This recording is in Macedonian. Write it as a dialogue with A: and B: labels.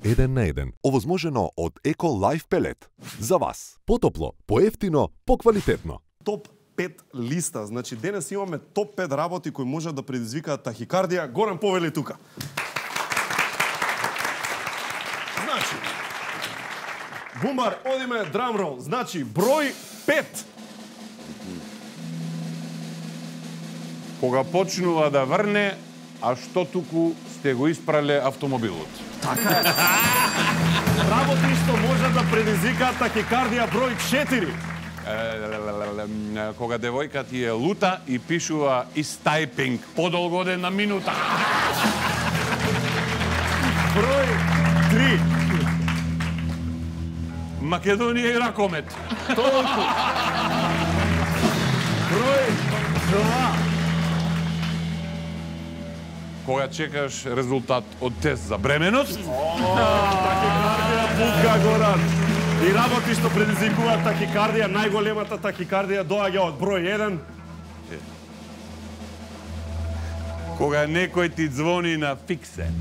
A: 1 на 1. Овозможено од Еко Лайф Пелет. За вас. Потопло, поевтино, поквалитетно.
B: Топ 5 листа. Значи, денес имаме топ 5 работи кои можат да предизвикаат тахикардија. Горан повели тука. Значи, Бумбар, одиме драмрол. Значи, број 5.
C: Кога почнува да врне, а што туку сте го испрале автомобилот.
B: Така е. Работи што можат да предизвикаат тахикардија број 4.
C: Кога девојка ти е лута и пишува истајпинг подолго од една минута.
B: Број 3.
C: Македонија и ракомет.
B: Толку. Број 2.
C: Кога чекаш резултат од тест за бременост.
B: Тахикардија путка, Горан. И работи што предизвикуваат тахикардија, најголемата тахикардија доаѓа од број 1.
C: Кога некој ти звони на фиксе.